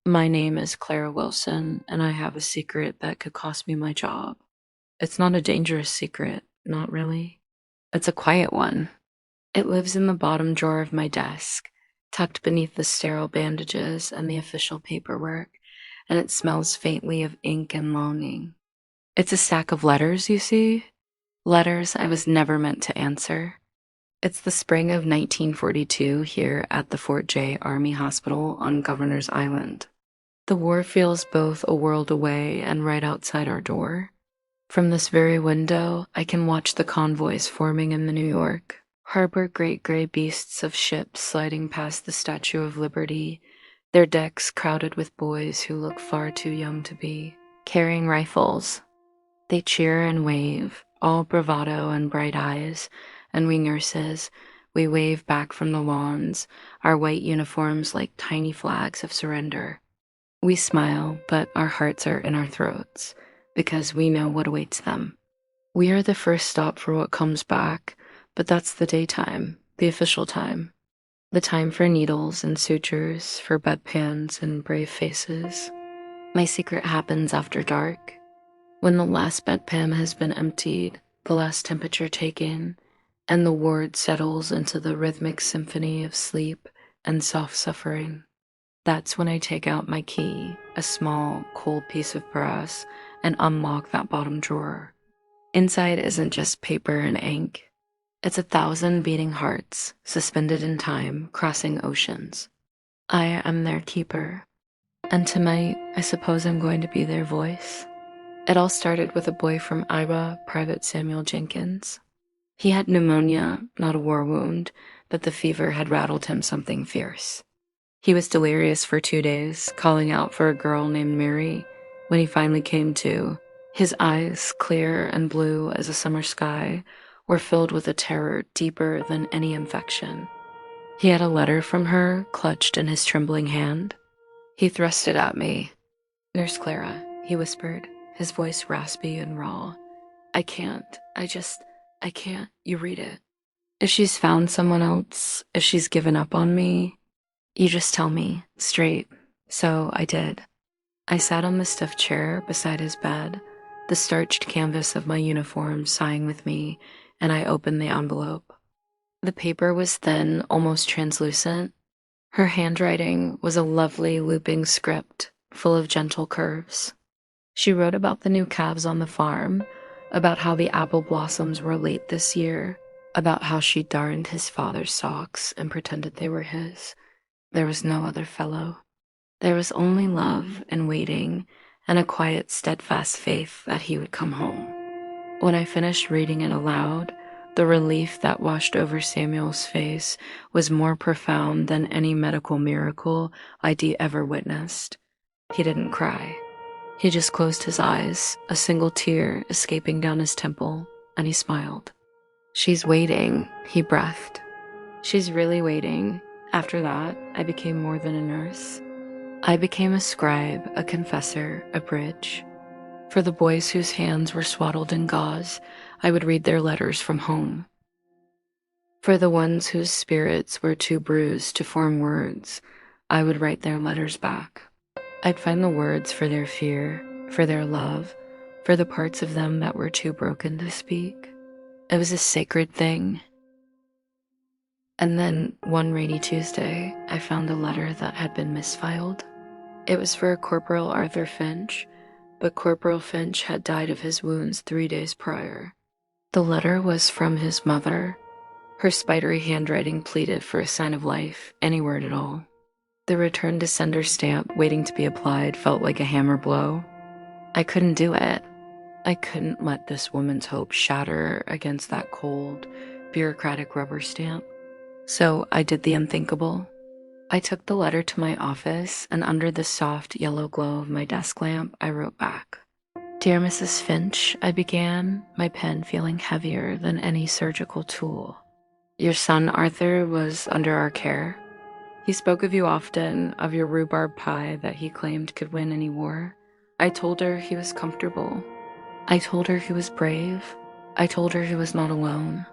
My name is Clara Wilson, and I have a secret that could cost me my job. It's not a dangerous secret, not really. It's a quiet one. It lives in the bottom drawer of my desk, tucked beneath the sterile bandages and the official paperwork, and it smells faintly of ink and longing. It's a stack of letters, you see? Letters I was never meant to answer. It's the spring of 1942 here at the Fort J Army Hospital on Governor's Island. The war feels both a world away and right outside our door. From this very window, I can watch the convoys forming in the New York. Harbor great gray beasts of ships sliding past the Statue of Liberty, their decks crowded with boys who look far too young to be, carrying rifles. They cheer and wave, all bravado and bright eyes, and we nurses, we wave back from the lawns, our white uniforms like tiny flags of surrender. We smile, but our hearts are in our throats, because we know what awaits them. We are the first stop for what comes back, but that's the daytime, the official time. The time for needles and sutures, for bedpans and brave faces. My secret happens after dark, when the last bedpan has been emptied, the last temperature taken, and the ward settles into the rhythmic symphony of sleep and soft suffering. That's when I take out my key, a small, cold piece of brass, and unlock that bottom drawer. Inside isn't just paper and ink. It's 1,000 beating hearts, suspended in time, crossing oceans. I am their keeper. And tonight, I suppose I'm going to be their voice. It all started with a boy from Iowa, Private Samuel Jenkins. He had pneumonia, not a war wound, but the fever had rattled him something fierce. He was delirious for 2 days, calling out for a girl named Mary. When he finally came to, his eyes, clear and blue as a summer sky, were filled with a terror deeper than any infection. He had a letter from her clutched in his trembling hand. He thrust it at me. "Nurse Clara," he whispered, his voice raspy and raw. I can't. I can't. You read it. If she's found someone else, if she's given up on me, you just tell me, straight." So I did. I sat on the stuffed chair beside his bed, the starched canvas of my uniform sighing with me, and I opened the envelope. The paper was thin, almost translucent. Her handwriting was a lovely looping script, full of gentle curves. She wrote about the new calves on the farm, about how the apple blossoms were late this year, about how she darned his father's socks and pretended they were his. There was no other fellow. There was only love and waiting and a quiet, steadfast faith that he would come home. When I finished reading it aloud, the relief that washed over Samuel's face was more profound than any medical miracle I'd ever witnessed. He didn't cry. He just closed his eyes, a single tear escaping down his temple, and he smiled. "She's waiting," he breathed. "She's really waiting." After that, I became more than a nurse. I became a scribe, a confessor, a bridge. For the boys whose hands were swaddled in gauze, I would read their letters from home. For the ones whose spirits were too bruised to form words, I would write their letters back. I'd find the words for their fear, for their love, for the parts of them that were too broken to speak. It was a sacred thing. And then, one rainy Tuesday, I found a letter that had been misfiled. It was for Corporal Arthur Finch, but Corporal Finch had died of his wounds 3 days prior. The letter was from his mother. Her spidery handwriting pleaded for a sign of life, any word at all. The return to sender stamp waiting to be applied felt like a hammer blow. I couldn't do it. I couldn't let this woman's hope shatter against that cold, bureaucratic rubber stamp. So I did the unthinkable. I took the letter to my office, and under the soft yellow glow of my desk lamp, I wrote back. "Dear Mrs. Finch," I began, my pen feeling heavier than any surgical tool. "Your son Arthur was under our care. He spoke of you often, of your rhubarb pie that he claimed could win any war. I told her he was comfortable. I told her he was brave. I told her he was not alone.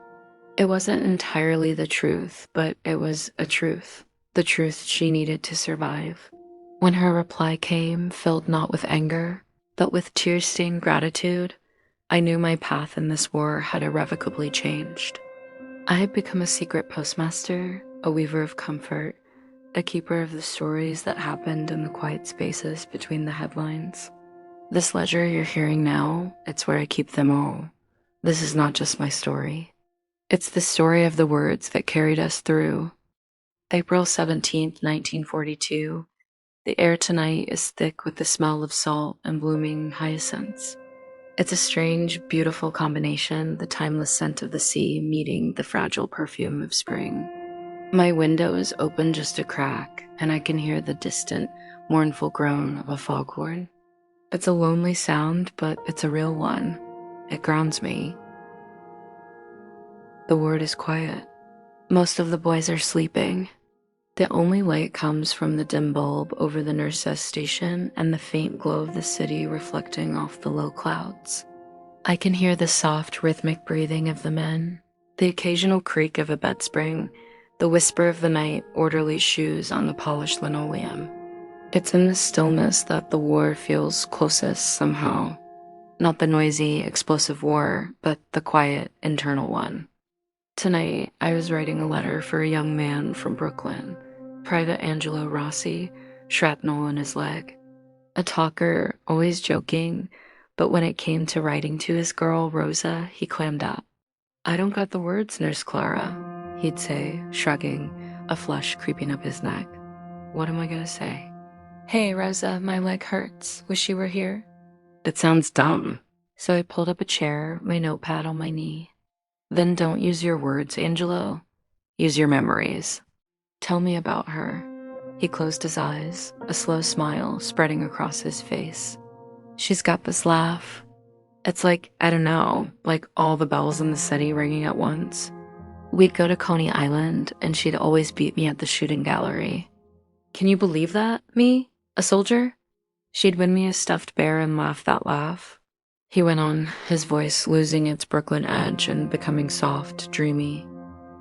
It wasn't entirely the truth, but it was a truth, the truth she needed to survive. When her reply came, filled not with anger, but with tear-stained gratitude, I knew my path in this war had irrevocably changed. I had become a secret postmaster, a weaver of comfort, a keeper of the stories that happened in the quiet spaces between the headlines. This ledger you're hearing now, it's where I keep them all. This is not just my story. It's the story of the words that carried us through. April 17th, 1942. The air tonight is thick with the smell of salt and blooming hyacinths. It's a strange, beautiful combination, the timeless scent of the sea meeting the fragile perfume of spring. My window is open just a crack, and I can hear the distant, mournful groan of a foghorn. It's a lonely sound, but it's a real one. It grounds me. The ward is quiet. Most of the boys are sleeping. The only light comes from the dim bulb over the nurse's station and the faint glow of the city reflecting off the low clouds. I can hear the soft, rhythmic breathing of the men, the occasional creak of a bed spring, the whisper of the night orderly's shoes on the polished linoleum. It's in the stillness that the war feels closest somehow. Not the noisy, explosive war, but the quiet, internal one. Tonight, I was writing a letter for a young man from Brooklyn, Private Angelo Rossi, shrapnel in his leg. A talker, always joking, but when it came to writing to his girl, Rosa, he clammed up. "I don't got the words, Nurse Clara," he'd say, shrugging, a flush creeping up his neck. "What am I gonna say? Hey, Rosa, my leg hurts. Wish you were here." It sounds dumb. So I pulled up a chair, my notepad on my knee. "Then don't use your words, Angelo. Use your memories. Tell me about her." He closed his eyes, a slow smile spreading across his face. "She's got this laugh. It's like, I don't know, like all the bells in the city ringing at once. We'd go to Coney Island, and she'd always beat me at the shooting gallery. Can you believe that? Me? A soldier? She'd win me a stuffed bear and laugh that laugh." He went on, his voice losing its Brooklyn edge and becoming soft, dreamy.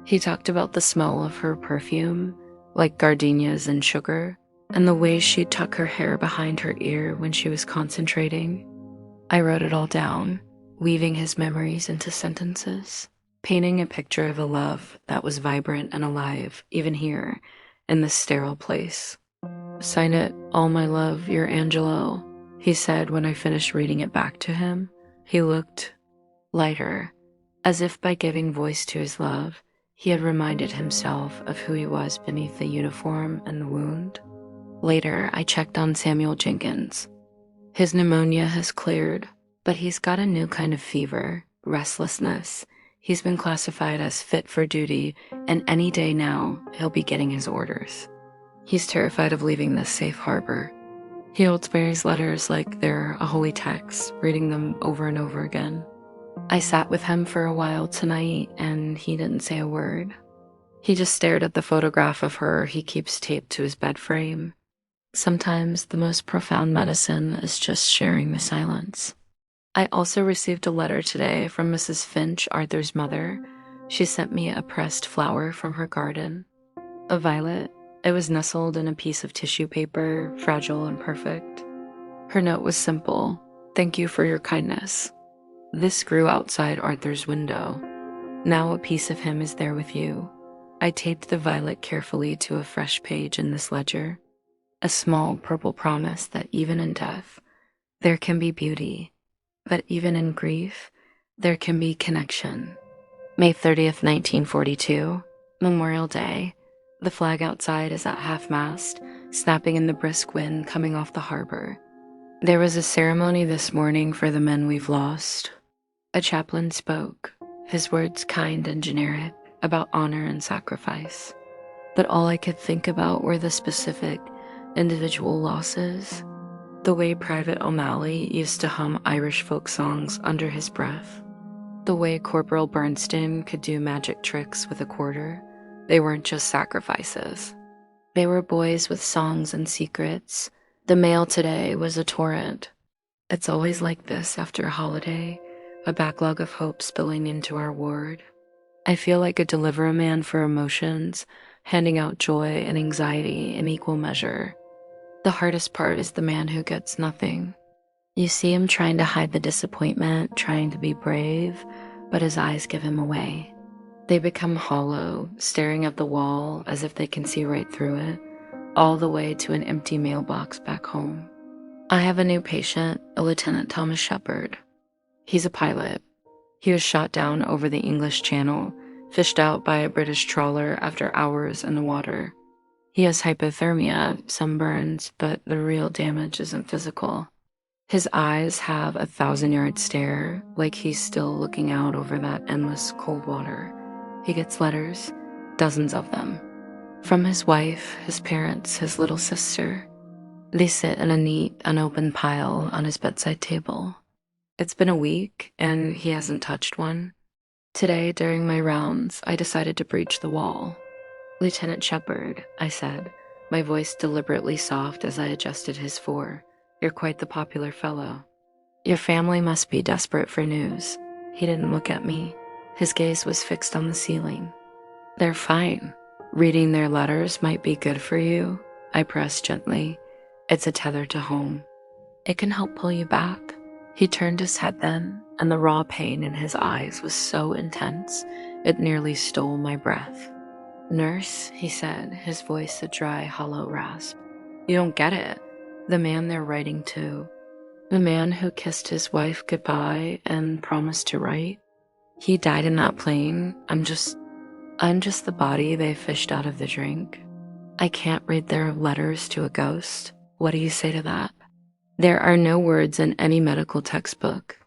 He talked about the smell of her perfume, like gardenias and sugar, and the way she'd tuck her hair behind her ear when she was concentrating. I wrote it all down, weaving his memories into sentences, painting a picture of a love that was vibrant and alive, even here, in this sterile place. "Sign it, all my love, your Angelo," he said when I finished reading it back to him. He looked lighter, as if by giving voice to his love, he had reminded himself of who he was beneath the uniform and the wound. Later, I checked on Samuel Jenkins. His pneumonia has cleared, but he's got a new kind of fever, restlessness. He's been classified as fit for duty, and any day now, he'll be getting his orders. He's terrified of leaving this safe harbor. He holds Barry's letters like they're a holy text, reading them over and over again. I sat with him for a while tonight, and he didn't say a word. He just stared at the photograph of her he keeps taped to his bed frame. Sometimes the most profound medicine is just sharing the silence. I also received a letter today from Mrs. Finch, Arthur's mother. She sent me a pressed flower from her garden. A violet. It was nestled in a piece of tissue paper, fragile and perfect. Her note was simple. "Thank you for your kindness. This grew outside Arthur's window. Now a piece of him is there with you." I taped the violet carefully to a fresh page in this ledger. A small purple promise that even in death, there can be beauty. But even in grief, there can be connection. May 30th, 1942, Memorial Day. The flag outside is at half-mast, snapping in the brisk wind coming off the harbor. There was a ceremony this morning for the men we've lost. A chaplain spoke, his words kind and generic, about honor and sacrifice. But all I could think about were the specific, individual losses. The way Private O'Malley used to hum Irish folk songs under his breath. The way Corporal Bernstein could do magic tricks with a quarter. They weren't just sacrifices. They were boys with songs and secrets. The mail today was a torrent. It's always like this after a holiday, a backlog of hope spilling into our ward. I feel like a deliver-a-man for emotions, handing out joy and anxiety in equal measure. The hardest part is the man who gets nothing. You see him trying to hide the disappointment, trying to be brave, but his eyes give him away. They become hollow, staring at the wall as if they can see right through it, all the way to an empty mailbox back home. I have a new patient, a Lieutenant Thomas Shepard. He's a pilot. He was shot down over the English Channel, fished out by a British trawler after hours in the water. He has hypothermia, sunburns, but the real damage isn't physical. His eyes have a 1,000-yard stare, like he's still looking out over that endless cold water. He gets letters, dozens of them, from his wife, his parents, his little sister. They sit in a neat, unopened pile on his bedside table. It's been a week, and he hasn't touched one. Today, during my rounds, I decided to breach the wall. "Lieutenant Shepard," I said, my voice deliberately soft as I adjusted his fore. "You're quite the popular fellow. Your family must be desperate for news." He didn't look at me. His gaze was fixed on the ceiling. "They're fine. Reading their letters might be good for you," I pressed gently. "It's a tether to home. It can help pull you back." He turned his head then, and the raw pain in his eyes was so intense, it nearly stole my breath. "Nurse," he said, his voice a dry, hollow rasp. "You don't get it. The man they're writing to, the man who kissed his wife goodbye and promised to write, he died in that plane. I'm just the body they fished out of the drink. I can't read their letters to a ghost. What do you say to that? There are no words in any medical textbook."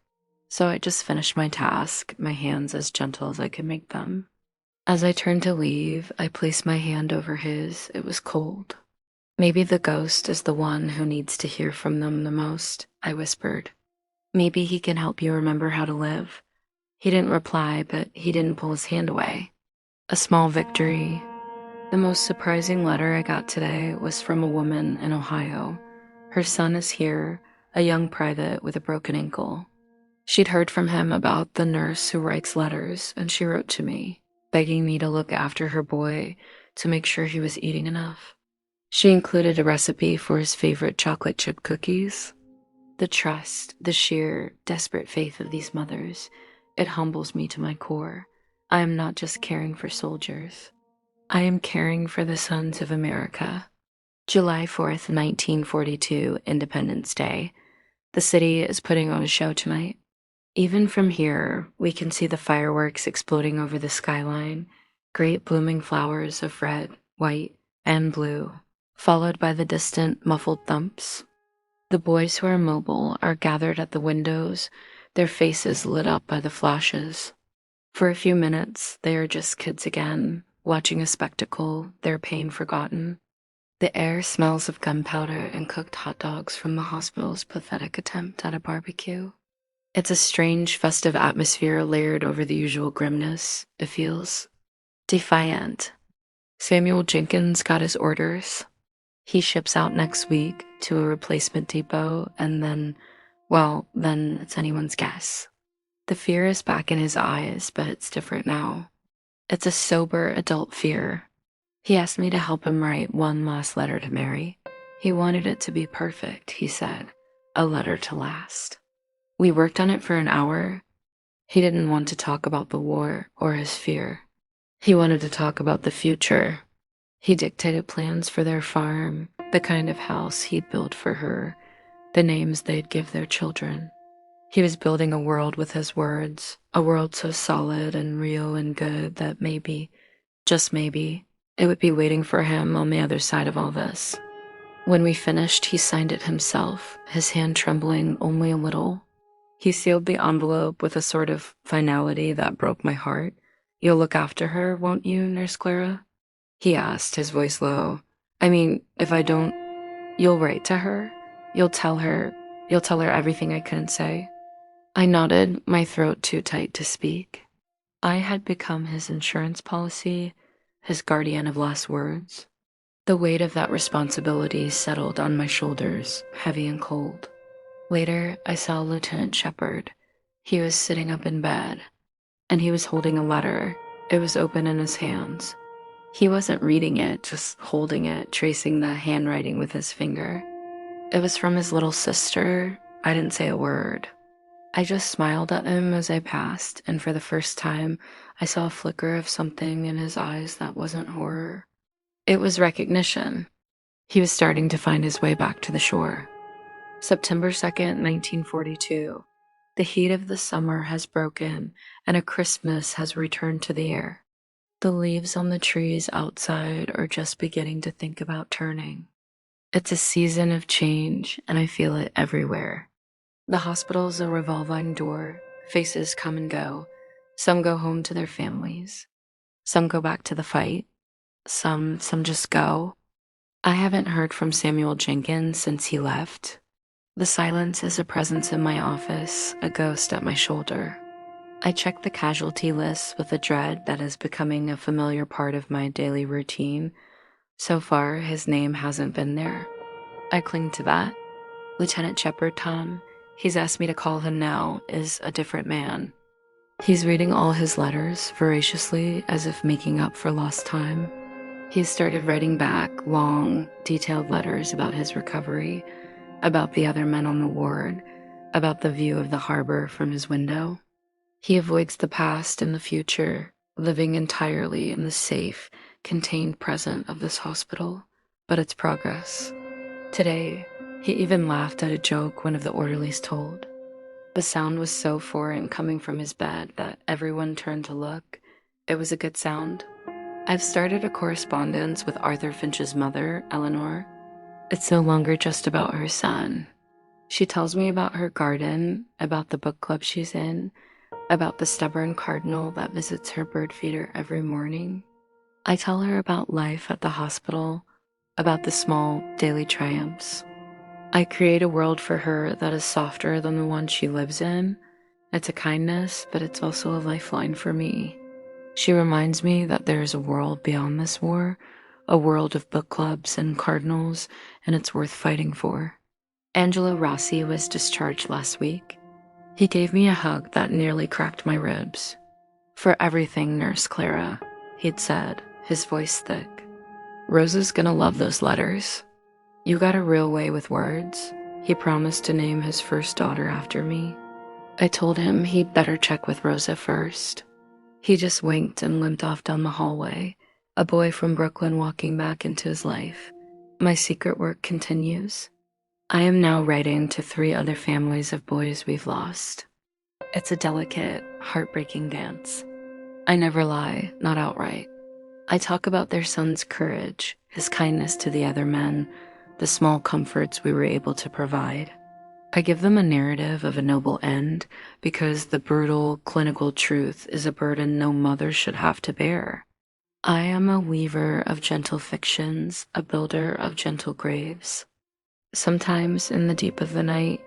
So I just finished my task, my hands as gentle as I could make them. As I turned to leave, I placed my hand over his. It was cold. "Maybe the ghost is the one who needs to hear from them the most," I whispered. "Maybe he can help you remember how to live." He didn't reply, but he didn't pull his hand away. A small victory. The most surprising letter I got today was from a woman in Ohio. Her son is here, a young private with a broken ankle. She'd heard from him about the nurse who writes letters, and she wrote to me, begging me to look after her boy, to make sure he was eating enough. She included a recipe for his favorite chocolate chip cookies. The trust, the sheer, desperate faith of these mothers, it humbles me to my core. I am not just caring for soldiers. I am caring for the sons of America. July 4th, 1942, Independence Day. The city is putting on a show tonight. Even from here, we can see the fireworks exploding over the skyline, great blooming flowers of red, white, and blue, followed by the distant, muffled thumps. The boys who are mobile are gathered at the windows, their faces lit up by the flashes. For a few minutes, they are just kids again, watching a spectacle, their pain forgotten. The air smells of gunpowder and cooked hot dogs from the hospital's pathetic attempt at a barbecue. It's a strange, festive atmosphere layered over the usual grimness. It feels defiant. Samuel Jenkins got his orders. He ships out next week to a replacement depot, and then it's anyone's guess. The fear is back in his eyes, but it's different now. It's a sober adult fear. He asked me to help him write one last letter to Mary. He wanted it to be perfect, he said, a letter to last. We worked on it for an hour. He didn't want to talk about the war or his fear. He wanted to talk about the future. He dictated plans for their farm, the kind of house he'd build for her, the names they'd give their children. He was building a world with his words, a world so solid and real and good that maybe, just maybe, it would be waiting for him on the other side of all this. When we finished, he signed it himself, his hand trembling only a little. He sealed the envelope with a sort of finality that broke my heart. "You'll look after her, won't you, Nurse Clara?" he asked, his voice low. "I mean, if I don't, you'll write to her? You'll tell her everything I couldn't say?" I nodded, my throat too tight to speak. I had become his insurance policy, his guardian of last words. The weight of that responsibility settled on my shoulders, heavy and cold. Later, I saw Lieutenant Shepard. He was sitting up in bed, and he was holding a letter. It was open in his hands. He wasn't reading it, just holding it, tracing the handwriting with his finger. It was from his little sister. I didn't say a word. I just smiled at him as I passed, and for the first time, I saw a flicker of something in his eyes that wasn't horror. It was recognition. He was starting to find his way back to the shore. September 2nd, 1942. The heat of the summer has broken, and a Christmas has returned to the air. The leaves on the trees outside are just beginning to think about turning. It's a season of change, and I feel it everywhere. The hospital is a revolving door. Faces come and go. Some go home to their families. Some go back to the fight. Some just go. I haven't heard from Samuel Jenkins since he left. The silence is a presence in my office, a ghost at my shoulder. I check the casualty list with a dread that is becoming a familiar part of my daily routine. So far, his name hasn't been there. I cling to that. Lieutenant Shepard, Tom, he's asked me to call him now, is a different man. He's reading all his letters voraciously as if making up for lost time. He's started writing back long, detailed letters about his recovery, about the other men on the ward, about the view of the harbor from his window. He avoids the past and the future, living entirely in the safe, contained present of this hospital, but it's progress. Today, he even laughed at a joke one of the orderlies told. The sound was so foreign coming from his bed that everyone turned to look. It was a good sound. I've started a correspondence with Arthur Finch's mother, Eleanor. It's no longer just about her son. She tells me about her garden, about the book club she's in, about the stubborn cardinal that visits her bird feeder every morning. I tell her about life at the hospital, about the small daily triumphs. I create a world for her that is softer than the one she lives in. It's a kindness, but it's also a lifeline for me. She reminds me that there is a world beyond this war, a world of book clubs and cardinals, and it's worth fighting for. Angelo Rossi was discharged last week. He gave me a hug that nearly cracked my ribs. For everything, Nurse Clara, he'd said, his voice thick. Rosa's gonna love those letters. You got a real way with words. He promised to name his first daughter after me. I told him he'd better check with Rosa first. He just winked and limped off down the hallway, a boy from Brooklyn walking back into his life. My secret work continues. I am now writing to 3 other families of boys we've lost. It's a delicate, heartbreaking dance. I never lie, not outright. I talk about their son's courage, his kindness to the other men, the small comforts we were able to provide. I give them a narrative of a noble end because the brutal, clinical truth is a burden no mother should have to bear. I am a weaver of gentle fictions, a builder of gentle graves. Sometimes in the deep of the night,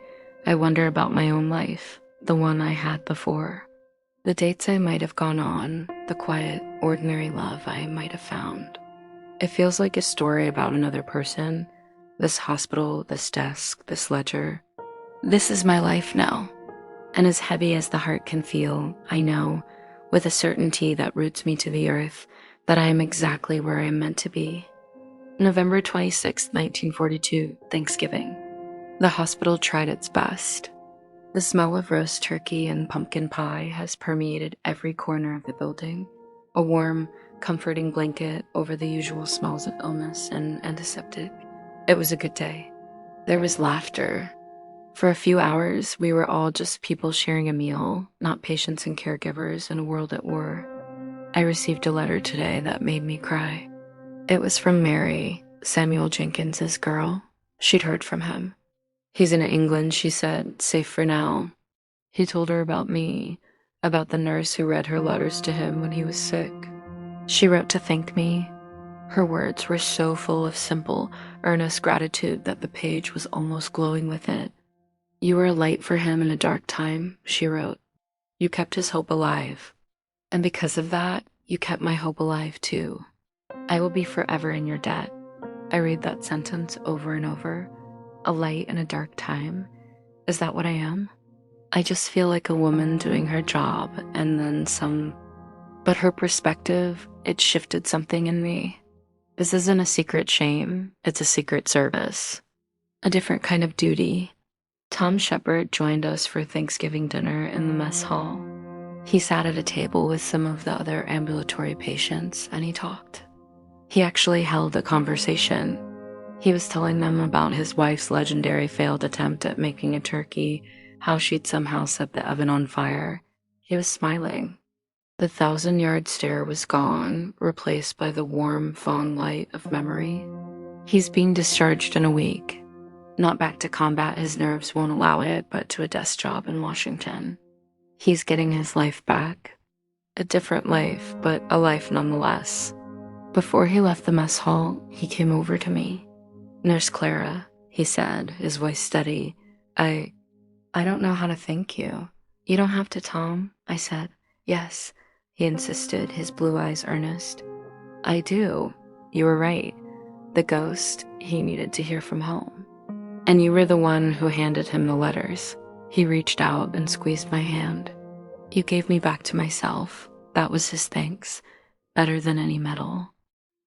I wonder about my own life, the one I had before. The dates I might have gone on, the quiet, ordinary love I might have found. It feels like a story about another person, this hospital, this desk, this ledger. This is my life now, and as heavy as the heart can feel, I know, with a certainty that roots me to the earth, that I am exactly where I am meant to be. November 26, 1942, Thanksgiving. The hospital tried its best. The smell of roast turkey and pumpkin pie has permeated every corner of the building, a warm, comforting blanket over the usual smells of illness and antiseptic. It was a good day. There was laughter. For a few hours, we were all just people sharing a meal, not patients and caregivers in a world at war. I received a letter today that made me cry. It was from Mary, Samuel Jenkins' girl. She'd heard from him. He's in England, she said, safe for now. He told her about me, about the nurse who read her letters to him when he was sick. She wrote to thank me. Her words were so full of simple, earnest gratitude that the page was almost glowing with it. You were a light for him in a dark time, she wrote. You kept his hope alive. And because of that, you kept my hope alive too. I will be forever in your debt. I read that sentence over and over. A light in a dark time. Is that what I am? I just feel like a woman doing her job, and then some But her perspective, it shifted something in me. This isn't a secret shame, it's a secret service. A different kind of duty. Tom Shepard joined us for Thanksgiving dinner in the mess hall. He sat at a table with some of the other ambulatory patients and he talked. He actually held a conversation. He was telling them about his wife's legendary failed attempt at making a turkey, how she'd somehow set the oven on fire. He was smiling. The 1,000-yard stare was gone, replaced by the warm, fawn light of memory. He's being discharged in a week. Not back to combat, his nerves won't allow it, but to a desk job in Washington. He's getting his life back. A different life, but a life nonetheless. Before he left the mess hall, he came over to me. "Nurse Clara," he said, his voice steady. I don't know how to thank you." "You don't have to, Tom," I said. "Yes," he insisted, his blue eyes earnest. "I do. You were right. The ghost, he needed to hear from home. And you were the one who handed him the letters." He reached out and squeezed my hand. "You gave me back to myself." That was his thanks. Better than any medal.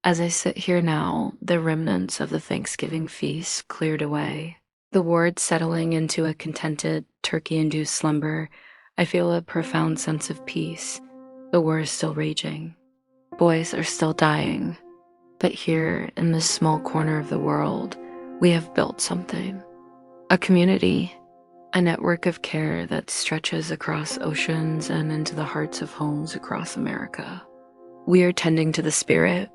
As I sit here now, the remnants of the Thanksgiving feast cleared away. The ward settling into a contented, turkey-induced slumber, I feel a profound sense of peace. The war is still raging. Boys are still dying. But here, in this small corner of the world, we have built something. A community. A network of care that stretches across oceans and into the hearts of homes across America. We are tending to the spirit.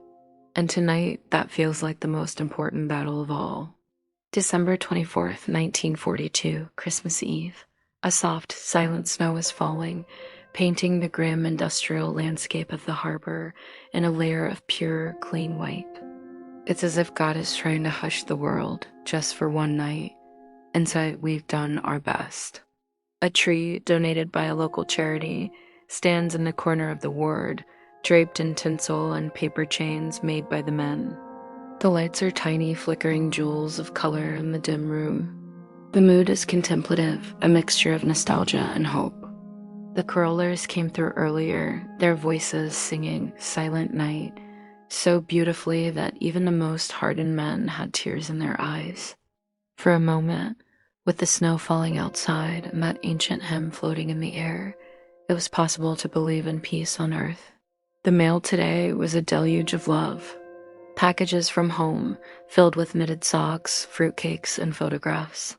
And tonight, that feels like the most important battle of all. December 24th, 1942, Christmas Eve. A soft, silent snow was falling, painting the grim industrial landscape of the harbor in a layer of pure, clean white. It's as if God is trying to hush the world just for one night, and so we've done our best. A tree, donated by a local charity, stands in the corner of the ward, draped in tinsel and paper chains made by the men. The lights are tiny, flickering jewels of color in the dim room. The mood is contemplative, a mixture of nostalgia and hope. The carolers came through earlier, their voices singing Silent Night, so beautifully that even the most hardened men had tears in their eyes. For a moment, with the snow falling outside and that ancient hymn floating in the air, it was possible to believe in peace on earth. The mail today was a deluge of love. Packages from home, filled with knitted socks, fruitcakes, and photographs.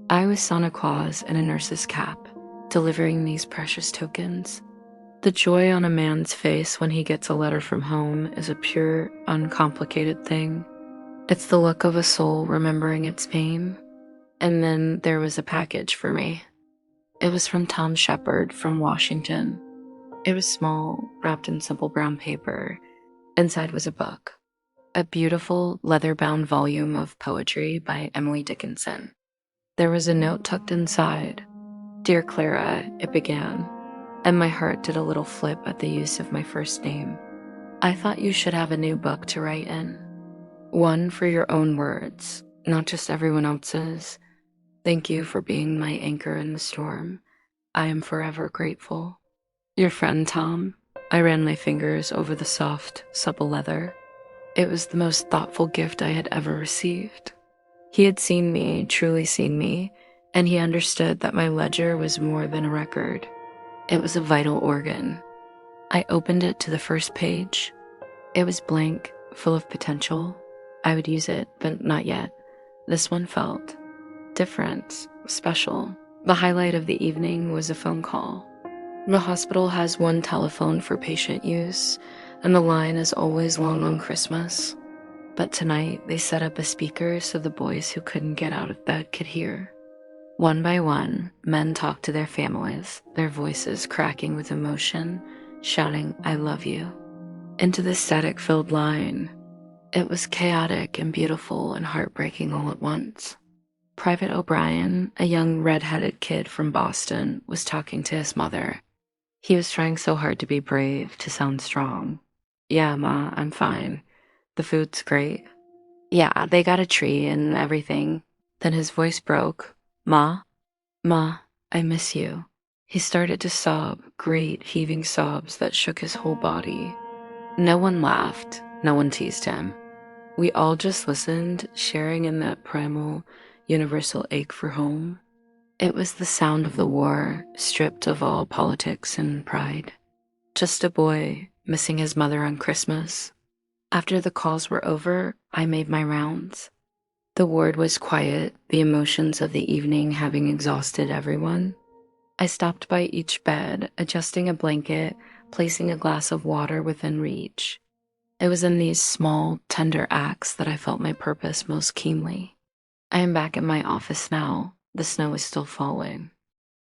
I was Santa Claus in a nurse's cap, delivering these precious tokens. The joy on a man's face when he gets a letter from home is a pure, uncomplicated thing. It's the look of a soul remembering its pain. And then there was a package for me. It was from Tom Shepard from Washington. It was small, wrapped in simple brown paper. Inside was a book. A beautiful, leather-bound volume of poetry by Emily Dickinson. There was a note tucked inside. "Dear Clara," it began, and my heart did a little flip at the use of my first name. "I thought you should have a new book to write in. One for your own words, not just everyone else's. Thank you for being my anchor in the storm. I am forever grateful. Your friend Tom." I ran my fingers over the soft, supple leather. It was the most thoughtful gift I had ever received. He had seen me, truly seen me, and he understood that my ledger was more than a record. It was a vital organ. I opened it to the first page. It was blank, full of potential. I would use it, but not yet. This one felt different, special. The highlight of the evening was a phone call. The hospital has one telephone for patient use, and the line is always long on Christmas. But tonight, they set up a speaker so the boys who couldn't get out of bed could hear. One by one, men talked to their families, their voices cracking with emotion, shouting, "I love you," into the static-filled line. It was chaotic and beautiful and heartbreaking all at once. Private O'Brien, a young red-headed kid from Boston, was talking to his mother. He was trying so hard to be brave, to sound strong. "Yeah, Ma, I'm fine. The food's great. Yeah, they got a tree and everything." Then his voice broke. "Ma? Ma, I miss you." He started to sob, great heaving sobs that shook his whole body. No one laughed, no one teased him. We all just listened, sharing in that primal, universal ache for home. It was the sound of the war, stripped of all politics and pride. Just a boy, missing his mother on Christmas. After the calls were over, I made my rounds. The ward was quiet, the emotions of the evening having exhausted everyone. I stopped by each bed, adjusting a blanket, placing a glass of water within reach. It was in these small, tender acts that I felt my purpose most keenly. I am back in my office now. The snow is still falling.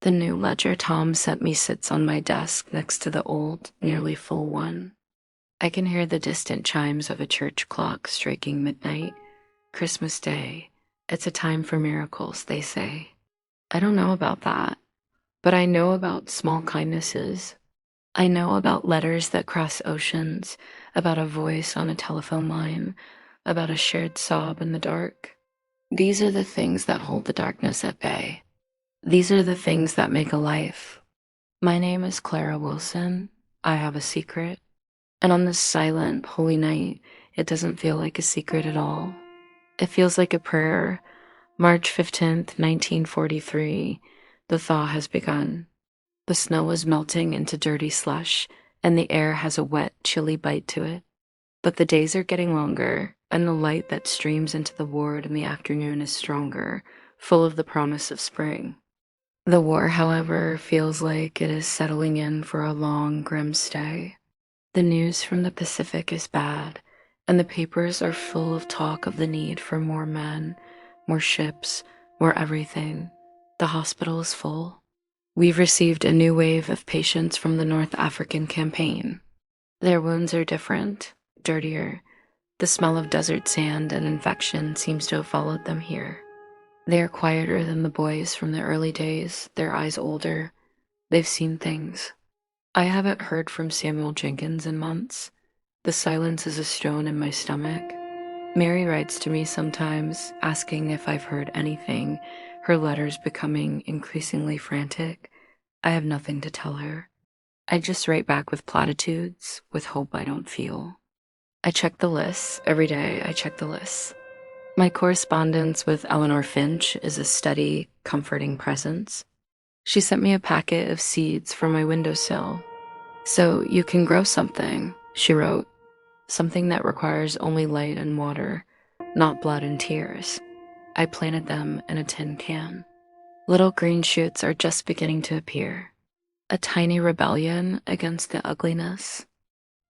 The new ledger Tom sent me sits on my desk next to the old, nearly full one. I can hear the distant chimes of a church clock striking midnight. Christmas Day. It's a time for miracles, they say. I don't know about that, but I know about small kindnesses. I know about letters that cross oceans, about a voice on a telephone line, about a shared sob in the dark. These are the things that hold the darkness at bay. These are the things that make a life. My name is Clara Wilson. I have a secret. And on this silent, holy night, it doesn't feel like a secret at all. It feels like a prayer. March 15th, 1943. The thaw has begun. The snow is melting into dirty slush, and the air has a wet, chilly bite to it. But the days are getting longer, and the light that streams into the ward in the afternoon is stronger, full of the promise of spring. The war, however, feels like it is settling in for a long, grim stay. The news from the Pacific is bad, and the papers are full of talk of the need for more men, more ships, more everything. The hospital is full. We've received a new wave of patients from the North African campaign. Their wounds are different, dirtier. The smell of desert sand and infection seems to have followed them here. They are quieter than the boys from the early days, their eyes older. They've seen things. I haven't heard from Samuel Jenkins in months. The silence is a stone in my stomach. Mary writes to me sometimes, asking if I've heard anything, her letters becoming increasingly frantic. I have nothing to tell her. I just write back with platitudes, with hope I don't feel. I check the lists. Every day I check the lists. My correspondence with Arthur Finch is a steady, comforting presence. She sent me a packet of seeds for my windowsill. So you can grow something, she wrote. Something that requires only light and water, not blood and tears. I planted them in a tin can. Little green shoots are just beginning to appear. A tiny rebellion against the ugliness.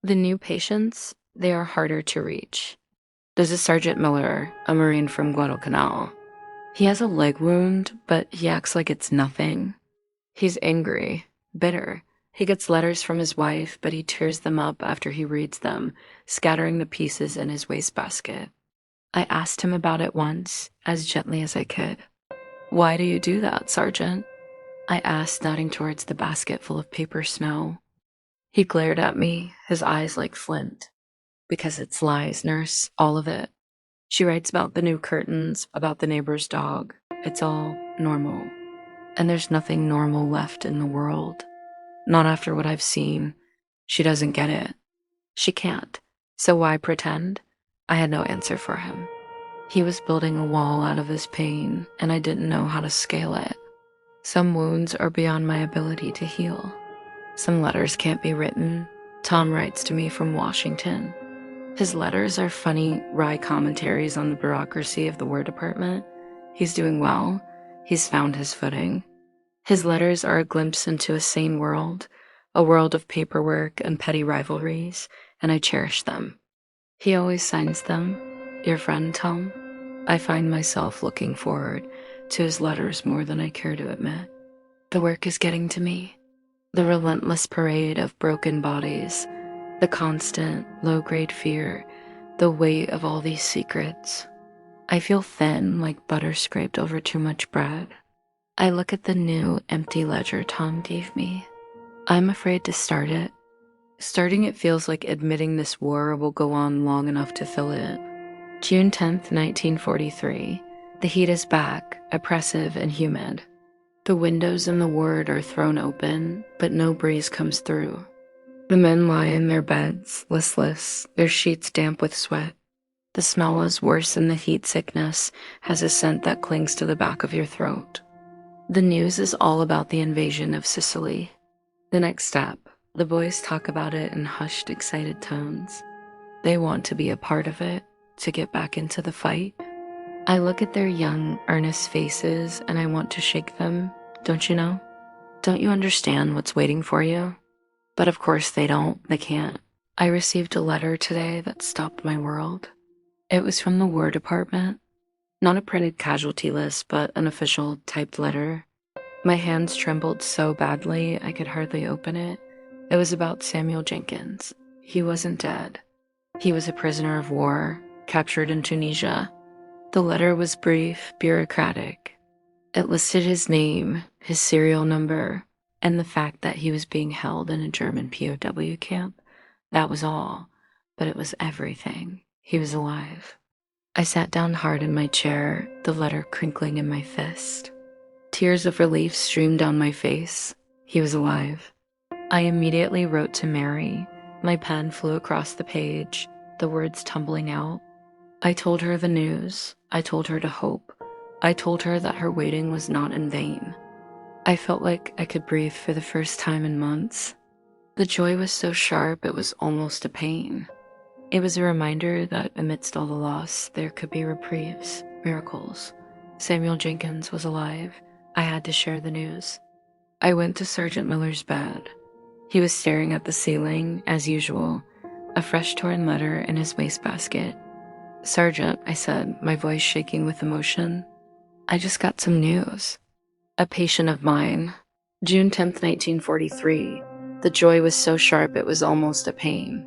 The new patients, they are harder to reach. There's a Sergeant Miller, a Marine from Guadalcanal. He has a leg wound, but he acts like it's nothing. He's angry, bitter. He gets letters from his wife, but he tears them up after he reads them, scattering the pieces in his wastebasket. I asked him about it once, as gently as I could. "Why do you do that, Sergeant?" I asked, nodding towards the basket full of paper snow. He glared at me, his eyes like flint. "Because it's lies, nurse, all of it. She writes about the new curtains, about the neighbor's dog. It's all normal. And there's nothing normal left in the world. Not after what I've seen. She doesn't get it. She can't. So why pretend?" I had no answer for him. He was building a wall out of his pain, and I didn't know how to scale it. Some wounds are beyond my ability to heal. Some letters can't be written. Tom writes to me from Washington. His letters are funny, wry commentaries on the bureaucracy of the War Department. He's doing well. He's found his footing. His letters are a glimpse into a sane world, a world of paperwork and petty rivalries, and I cherish them. He always signs them, "Your friend, Tom." I find myself looking forward to his letters more than I care to admit. The work is getting to me. The relentless parade of broken bodies, the constant, low-grade fear, the weight of all these secrets. I feel thin, like butter scraped over too much bread. I look at the new, empty ledger Tom gave me. I'm afraid to start it. Starting it feels like admitting this war will go on long enough to fill it. June 10th, 1943. The heat is back, oppressive and humid. The windows in the ward are thrown open, but no breeze comes through. The men lie in their beds, listless, their sheets damp with sweat. The smell is worse than the heat sickness, has a scent that clings to the back of your throat. The news is all about the invasion of Sicily. The next step, the boys talk about it in hushed, excited tones. They want to be a part of it, to get back into the fight. I look at their young, earnest faces and I want to shake them, don't you know? Don't you understand what's waiting for you? But of course they don't, they can't. I received a letter today that stopped my world. It was from the War Department. Not a printed casualty list, but an official typed letter. My hands trembled so badly I could hardly open it. It was about Samuel Jenkins. He wasn't dead. He was a prisoner of war, captured in Tunisia. The letter was brief, bureaucratic. It listed his name, his serial number, and the fact that he was being held in a German POW camp. That was all, but it was everything. He was alive. I sat down hard in my chair, the letter crinkling in my fist. Tears of relief streamed down my face. He was alive. I immediately wrote to Mary. My pen flew across the page, the words tumbling out. I told her the news. I told her to hope. I told her that her waiting was not in vain. I felt like I could breathe for the first time in months. The joy was so sharp it was almost a pain. It was a reminder that amidst all the loss, there could be reprieves, miracles. Samuel Jenkins was alive. I had to share the news. I went to Sergeant Miller's bed. He was staring at the ceiling, as usual, a fresh torn letter in his wastebasket. "Sergeant," I said, my voice shaking with emotion, "I just got some news. A patient of mine, June 10th, 1943. The joy was so sharp it was almost a pain.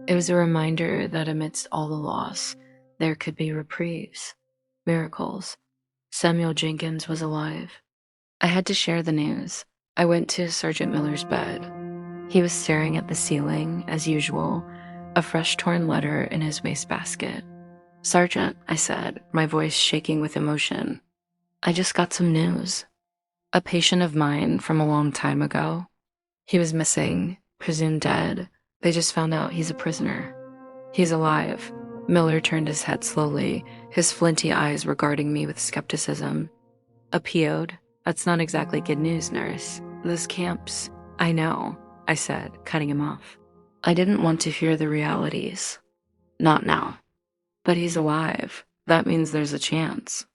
It was a reminder that amidst all the loss, there could be reprieves, miracles. Samuel Jenkins was alive." I had to share the news. I went to Sergeant Miller's bed. He was staring at the ceiling, as usual, a fresh torn letter in his wastebasket. "Sergeant," I said, my voice shaking with emotion, "I just got some news. A patient of mine from a long time ago. He was missing, presumed dead. They just found out he's a prisoner. He's alive." Miller turned his head slowly, his flinty eyes regarding me with skepticism. "A PO'd? That's not exactly good news, nurse. Those camps—" "I know," I said, cutting him off. I didn't want to hear the realities. Not now. But he's alive. That means there's a chance.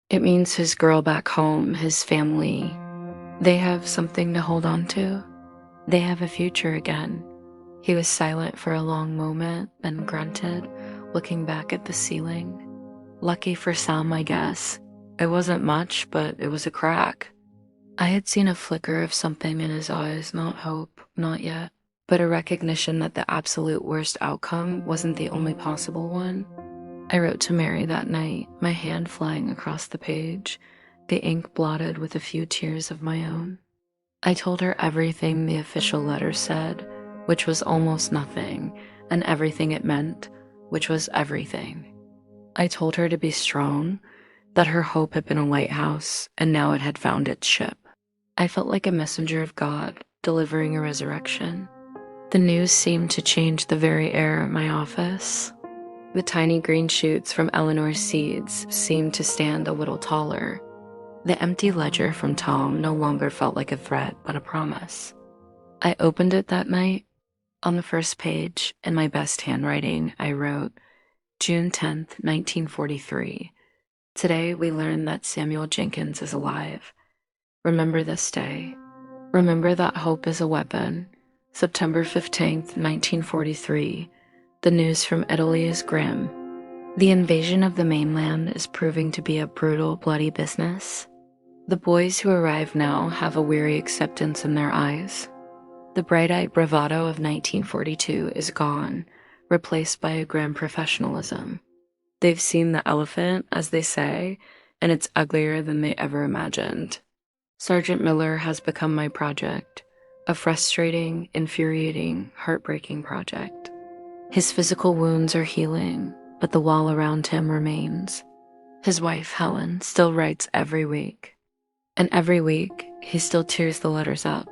It means his girl back home, his family, they have something to hold on to. They have a future again. He was silent for a long moment, then grunted, looking back at the ceiling. Lucky for some, I guess. It wasn't much, but it was a crack. I had seen a flicker of something in his eyes, not hope, not yet, but a recognition that the absolute worst outcome wasn't the only possible one. I wrote to Mary that night, my hand flying across the page, the ink blotted with a few tears of my own. I told her everything the official letter said, which was almost nothing, and everything it meant, which was everything. I told her to be strong, that her hope had been a lighthouse, and now it had found its ship. I felt like a messenger of God, delivering a resurrection. The news seemed to change the very air of my office. The tiny green shoots from Eleanor's seeds seemed to stand a little taller. The empty ledger from Tom no longer felt like a threat, but a promise. I opened it that night. On the first page, in my best handwriting, I wrote, June 10th, 1943. Today we learned that Samuel Jenkins is alive. Remember this day. Remember that hope is a weapon. September 15th, 1943. The news from Italy is grim. The invasion of the mainland is proving to be a brutal, bloody business. The boys who arrive now have a weary acceptance in their eyes. The bright-eyed bravado of 1942 is gone, replaced by a grim professionalism. They've seen the elephant, as they say, and it's uglier than they ever imagined. Sergeant Miller has become my project, a frustrating, infuriating, heartbreaking project. His physical wounds are healing, but the wall around him remains. His wife, Helen, still writes every week. And every week, he still tears the letters up.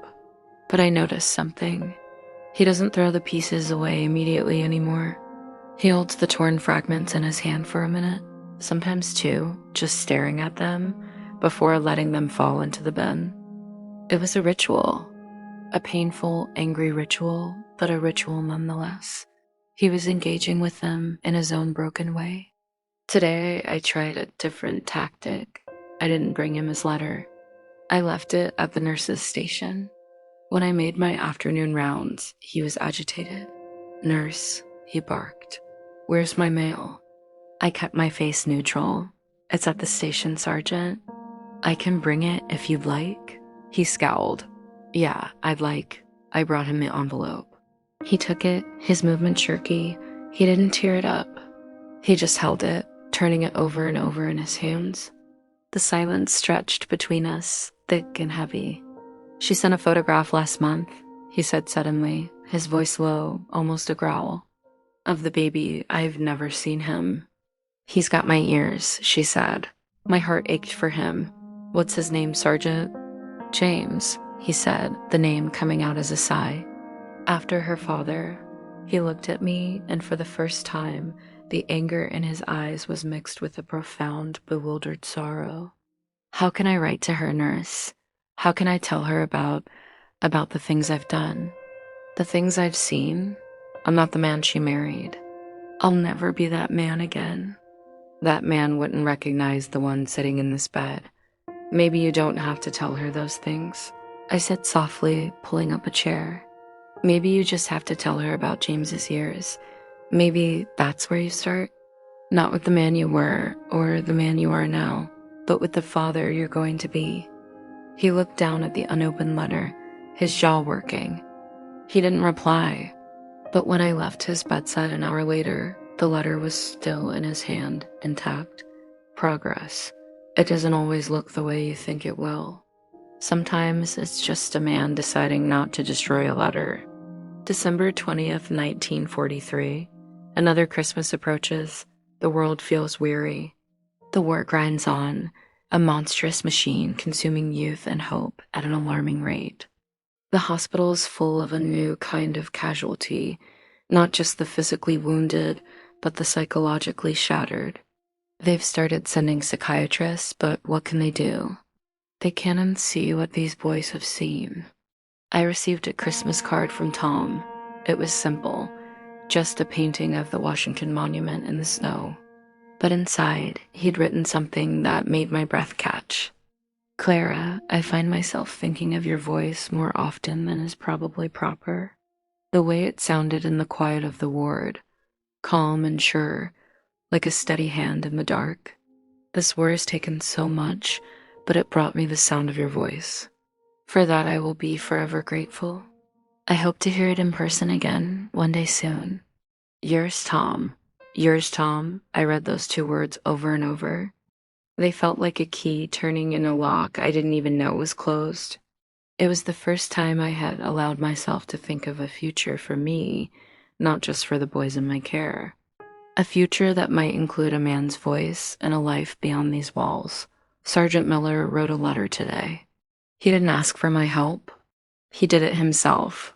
But I noticed something. He doesn't throw the pieces away immediately anymore. He holds the torn fragments in his hand for a minute, sometimes two, just staring at them before letting them fall into the bin. It was a ritual, a painful, angry ritual, but a ritual nonetheless. He was engaging with them in his own broken way. Today, I tried a different tactic. I didn't bring him his letter. I left it at the nurse's station. When I made my afternoon rounds, he was agitated. "Nurse," he barked. "Where's my mail?" I kept my face neutral. "It's at the station, Sergeant." "I can bring it if you'd like." He scowled. "Yeah, I'd like." I brought him the envelope. He took it, his movement jerky. He didn't tear it up. He just held it, turning it over and over in his hands. The silence stretched between us, thick and heavy. "She sent a photograph last month," he said suddenly, his voice low, almost a growl. "Of the baby. I've never seen him." "He's got my ears," she said. My heart ached for him. "What's his name, Sergeant?" "James," he said, the name coming out as a sigh. After her father. He looked at me, and for the first time, the anger in his eyes was mixed with a profound, bewildered sorrow. "How can I write to her, nurse? How can I tell her about the things I've done? The things I've seen? I'm not the man she married. I'll never be that man again." "That man wouldn't recognize the one sitting in this bed. Maybe you don't have to tell her those things," I said softly, pulling up a chair. "Maybe you just have to tell her about James's ears. Maybe that's where you start. Not with the man you were or the man you are now, but with the father you're going to be." He looked down at the unopened letter, his jaw working. He didn't reply, but when I left his bedside an hour later, the letter was still in his hand, intact. Progress. It doesn't always look the way you think it will. Sometimes it's just a man deciding not to destroy a letter. December 20th, 1943. Another Christmas approaches. The world feels weary. The war grinds on, a monstrous machine consuming youth and hope at an alarming rate. The hospital is full of a new kind of casualty, not just the physically wounded, but the psychologically shattered. They've started sending psychiatrists, but what can they do? They can't unsee what these boys have seen. I received a Christmas card from Tom. It was simple, just a painting of the Washington Monument in the snow. But inside, he'd written something that made my breath catch. "Clara, I find myself thinking of your voice more often than is probably proper. The way it sounded in the quiet of the ward, calm and sure, like a steady hand in the dark. This war has taken so much, but it brought me the sound of your voice. For that I will be forever grateful. I hope to hear it in person again one day soon. Yours, Tom." Yours, Tom. I read those two words over and over. They felt like a key turning in a lock I didn't even know was closed. It was the first time I had allowed myself to think of a future for me, not just for the boys in my care. A future that might include a man's voice and a life beyond these walls. Sergeant Miller wrote a letter today. He didn't ask for my help. He did it himself.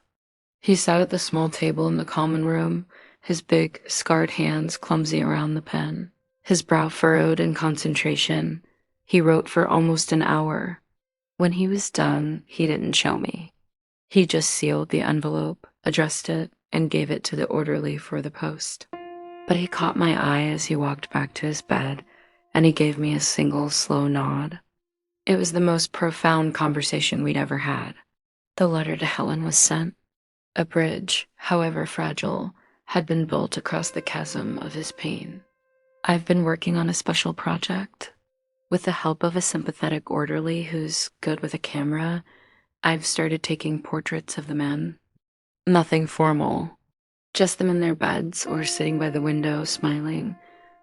He sat at the small table in the common room, his big, scarred hands clumsy around the pen, his brow furrowed in concentration. He wrote for almost an hour. When he was done, he didn't show me. He just sealed the envelope, addressed it, and gave it to the orderly for the post. But he caught my eye as he walked back to his bed, and he gave me a single, slow nod. It was the most profound conversation we'd ever had. The letter to Helen was sent. A bridge, however fragile, had been built across the chasm of his pain. I've been working on a special project. With the help of a sympathetic orderly who's good with a camera, I've started taking portraits of the men. Nothing formal, just them in their beds or sitting by the window smiling.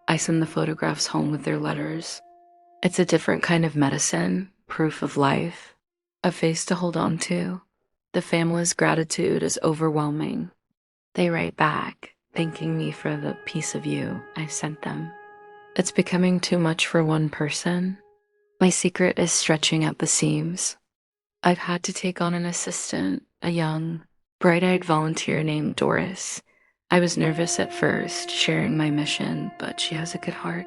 I send the photographs home with their letters. It's a different kind of medicine, proof of life, a face to hold on to. The family's gratitude is overwhelming. They write back, thanking me for the piece of you I sent them. It's becoming too much for one person. My secret is stretching at the seams. I've had to take on an assistant, a young, bright-eyed volunteer named Doris. I was nervous at first, sharing my mission, but she has a good heart.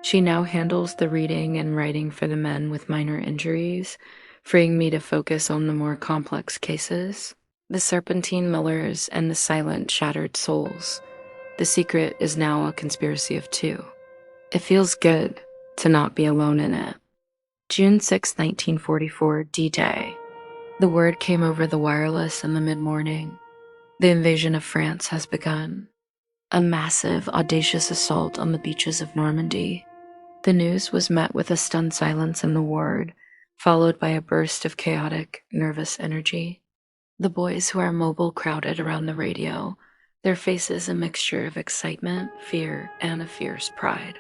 She now handles the reading and writing for the men with minor injuries, freeing me to focus on the more complex cases. The Serpentine Millers and the Silent Shattered Souls. The secret is now a conspiracy of two. It feels good to not be alone in it. June 6, 1944, D-Day. The word came over the wireless in the mid-morning. The invasion of France has begun. A massive, audacious assault on the beaches of Normandy. The news was met with a stunned silence in the ward, followed by a burst of chaotic, nervous energy. The boys who are mobile crowded around the radio, their faces a mixture of excitement, fear, and a fierce pride.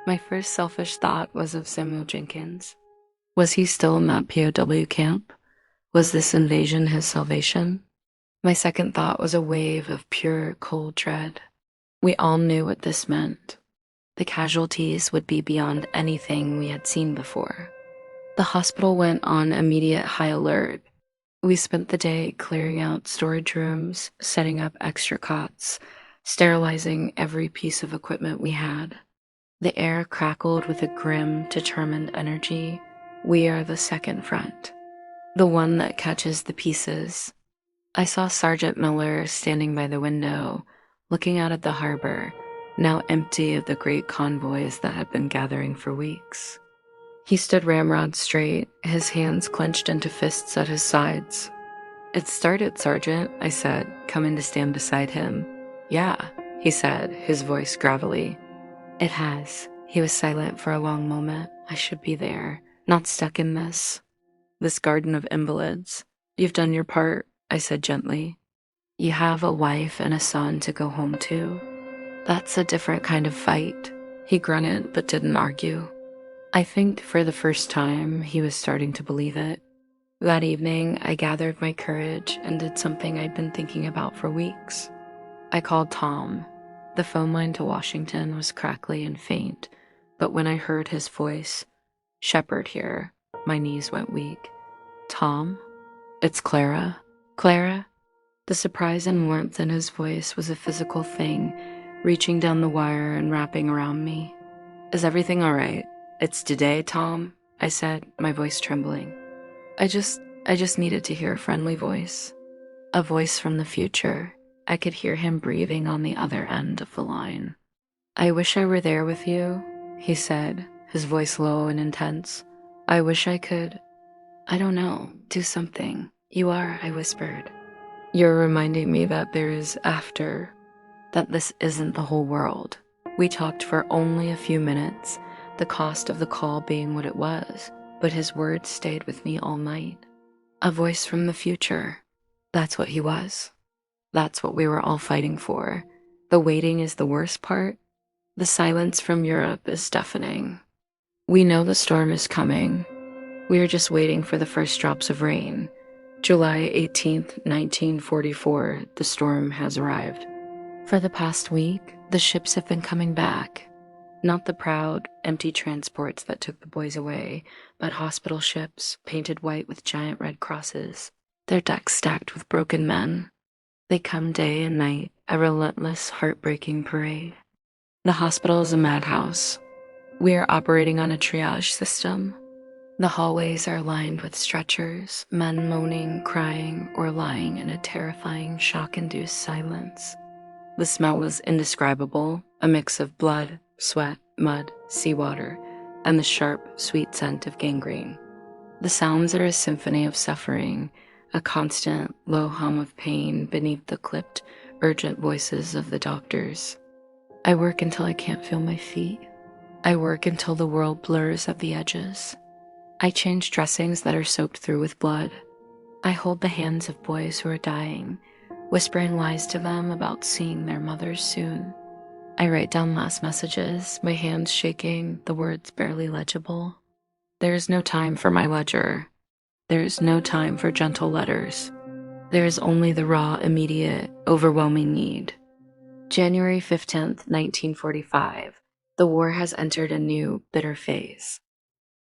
My first selfish thought was of Samuel Jenkins. Was he still in that POW camp? Was this invasion his salvation? My second thought was a wave of pure, cold dread. We all knew what this meant. The casualties would be beyond anything we had seen before. The hospital went on immediate high alert. We spent the day clearing out storage rooms, setting up extra cots, sterilizing every piece of equipment we had. The air crackled with a grim, determined energy. We are the second front, the one that catches the pieces. I saw Sergeant Miller standing by the window, looking out at the harbor, now empty of the great convoys that had been gathering for weeks. He stood ramrod straight, his hands clenched into fists at his sides. "It started, Sergeant," I said, coming to stand beside him. "Yeah," he said, his voice gravelly. "It has." He was silent for a long moment. "I should be there, not stuck in this garden of invalids. You've done your part," I said gently. "You have a wife and a son to go home to. That's a different kind of fight." He grunted but didn't argue. I think for the first time, he was starting to believe it. That evening, I gathered my courage and did something I'd been thinking about for weeks. I called Tom. The phone line to Washington was crackly and faint, but when I heard his voice, "Shepard here," my knees went weak. "Tom? It's Clara." "Clara?" The surprise and warmth in his voice was a physical thing, reaching down the wire and wrapping around me. "Is everything all right? It's today, Tom," I said, my voice trembling. I just needed to hear a friendly voice. A voice from the future. I could hear him breathing on the other end of the line. "I wish I were there with you," he said, his voice low and intense. "I wish I could, I don't know, do something." "You are," I whispered. "You're reminding me that there is after, that this isn't the whole world." We talked for only a few minutes, the cost of the call being what it was, but his words stayed with me all night. A voice from the future. That's what he was. That's what we were all fighting for. The waiting is the worst part. The silence from Europe is deafening. We know the storm is coming. We are just waiting for the first drops of rain. July 18th, 1944, the storm has arrived. For the past week, the ships have been coming back. Not the proud, empty transports that took the boys away, but hospital ships painted white with giant red crosses, their decks stacked with broken men. They come day and night, a relentless, heartbreaking parade. The hospital is a madhouse. We are operating on a triage system. The hallways are lined with stretchers, men moaning, crying, or lying in a terrifying, shock-induced silence. The smell is indescribable, a mix of blood, sweat, mud, seawater, and the sharp, sweet scent of gangrene. The sounds are a symphony of suffering, a constant, low hum of pain beneath the clipped, urgent voices of the doctors. I work until I can't feel my feet. I work until the world blurs at the edges. I change dressings that are soaked through with blood. I hold the hands of boys who are dying, whispering lies to them about seeing their mothers soon. I write down last messages, my hands shaking, the words barely legible. There is no time for my ledger. There is no time for gentle letters. There is only the raw, immediate, overwhelming need. January 15th, 1945. The war has entered a new, bitter phase.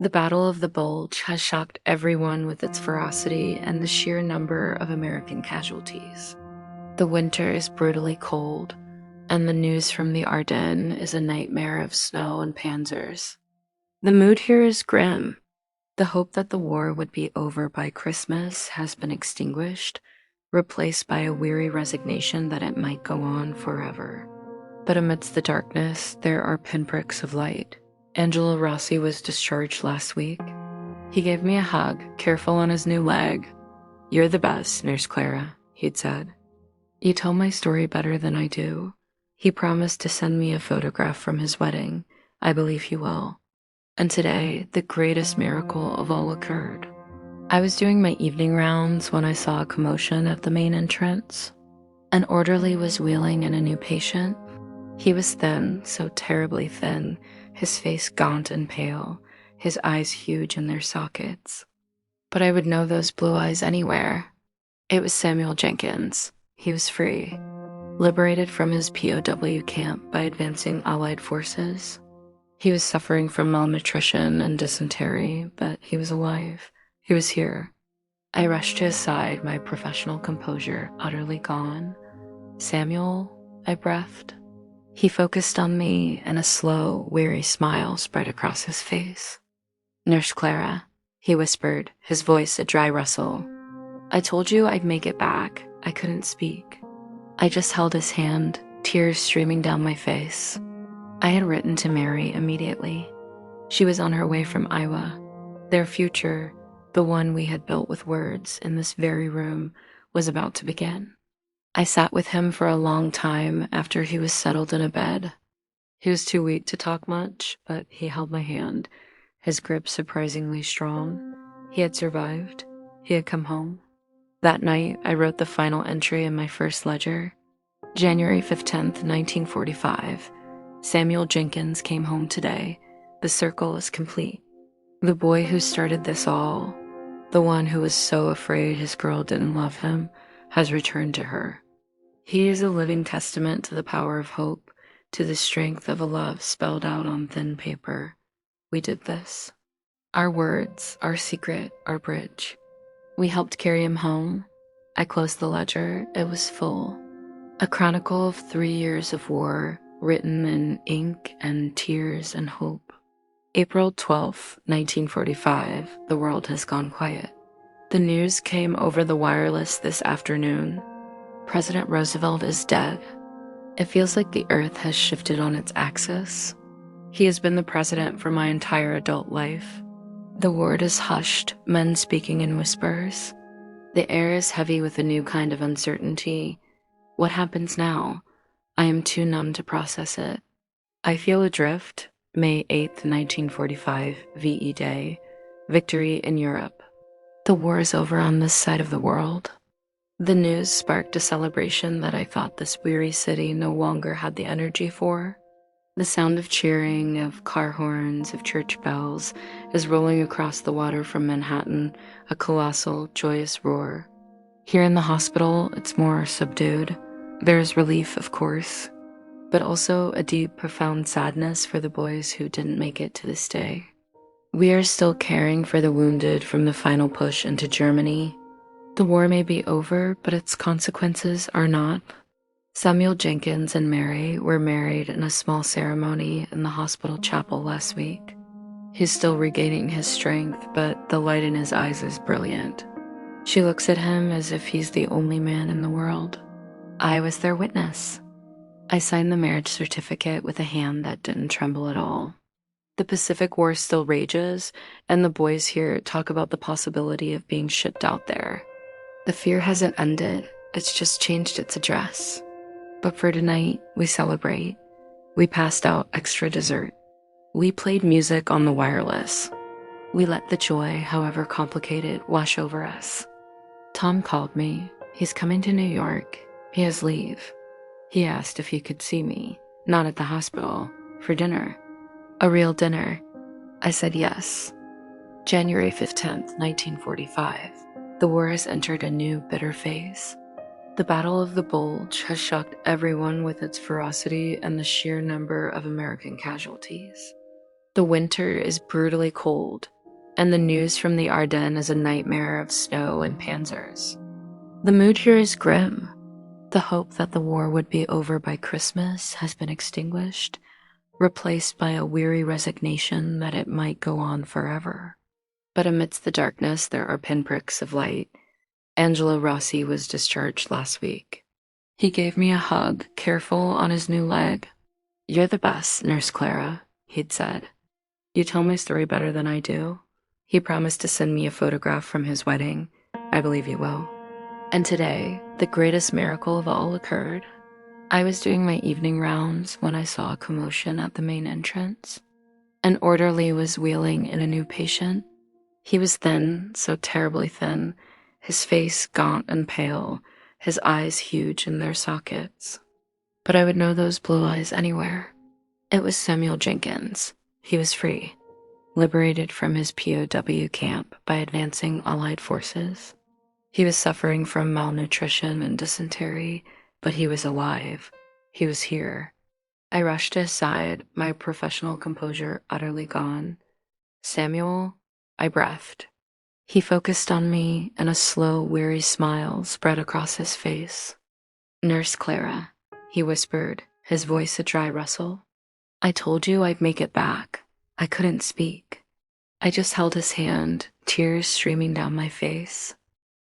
The Battle of the Bulge has shocked everyone with its ferocity and the sheer number of American casualties. The winter is brutally cold, and the news from the Ardennes is a nightmare of snow and panzers. The mood here is grim. The hope that the war would be over by Christmas has been extinguished, replaced by a weary resignation that it might go on forever. But amidst the darkness, there are pinpricks of light. Angelo Rossi was discharged last week. He gave me a hug, careful on his new leg. "You're the best, Nurse Clara," he'd said. "You tell my story better than I do." He promised to send me a photograph from his wedding. I believe he will. And today, the greatest miracle of all occurred. I was doing my evening rounds when I saw a commotion at the main entrance. An orderly was wheeling in a new patient. He was thin, so terribly thin, his face gaunt and pale, his eyes huge in their sockets. But I would know those blue eyes anywhere. It was Samuel Jenkins. He was free, liberated from his POW camp by advancing Allied forces. He was suffering from malnutrition and dysentery, but he was alive. He was here. I rushed to his side, my professional composure utterly gone. "Samuel," I breathed. He focused on me, and a slow, weary smile spread across his face. "Nurse Clara," he whispered, his voice a dry rustle. "I told you I'd make it back." I couldn't speak. I just held his hand, tears streaming down my face. I had written to Mary immediately. She was on her way from Iowa. Their future, the one we had built with words in this very room, was about to begin. I sat with him for a long time after he was settled in a bed. He was too weak to talk much, but he held my hand, his grip surprisingly strong. He had survived. He had come home. That night, I wrote the final entry in my first ledger. January 15th, 1945. Samuel Jenkins came home today. The circle is complete. The boy who started this all, the one who was so afraid his girl didn't love him, has returned to her. He is a living testament to the power of hope, to the strength of a love spelled out on thin paper. We did this. Our words, our secret, our bridge. We helped carry him home. I closed the ledger. It was full. A chronicle of 3 years of war, written in ink and tears and hope. April 12th, 1945, the world has gone quiet. The news came over the wireless this afternoon. President Roosevelt is dead. It feels like the earth has shifted on its axis. He has been the president for my entire adult life. The word is hushed, men speaking in whispers. The air is heavy with a new kind of uncertainty. What happens now? I am too numb to process it. I feel adrift. May 8th, 1945, VE Day. Victory in Europe. The war is over on this side of the world. The news sparked a celebration that I thought this weary city no longer had the energy for. The sound of cheering, of car horns, of church bells is rolling across the water from Manhattan, a colossal, joyous roar. Here in the hospital, it's more subdued. There is relief, of course, but also a deep, profound sadness for the boys who didn't make it to this day. We are still caring for the wounded from the final push into Germany. The war may be over, but its consequences are not. Samuel Jenkins and Mary were married in a small ceremony in the hospital chapel last week. He's still regaining his strength, but the light in his eyes is brilliant. She looks at him as if he's the only man in the world. I was their witness. I signed the marriage certificate with a hand that didn't tremble at all. The Pacific War still rages, and the boys here talk about the possibility of being shipped out there. The fear hasn't ended, it's just changed its address. But for tonight, we celebrate. We passed out extra dessert. We played music on the wireless. We let the joy, however complicated, wash over us. Tom called me. He's coming to New York. He has leave. He asked if he could see me, not at the hospital, for dinner. A real dinner. I said yes. January 15th, 1945. The war has entered a new, bitter phase. The Battle of the Bulge has shocked everyone with its ferocity and the sheer number of American casualties. The winter is brutally cold, and the news from the Ardennes is a nightmare of snow and panzers. The mood here is grim. The hope that the war would be over by Christmas has been extinguished, replaced by a weary resignation that it might go on forever. But amidst the darkness, there are pinpricks of light. Angelo Rossi was discharged last week. He gave me a hug, careful on his new leg. "You're the best, Nurse Clara," he'd said. "You tell my story better than I do." He promised to send me a photograph from his wedding. I believe he will. And today, the greatest miracle of all occurred. I was doing my evening rounds when I saw a commotion at the main entrance. An orderly was wheeling in a new patient. He was thin, so terribly thin, his face gaunt and pale, his eyes huge in their sockets. But I would know those blue eyes anywhere. It was Samuel Jenkins. He was free, liberated from his POW camp by advancing Allied forces. He was suffering from malnutrition and dysentery, but he was alive. He was here. I rushed to his side, my professional composure utterly gone. "Samuel," I breathed. He focused on me, and a slow, weary smile spread across his face. "Nurse Clara," he whispered, his voice a dry rustle. "I told you I'd make it back." I couldn't speak. I just held his hand, tears streaming down my face.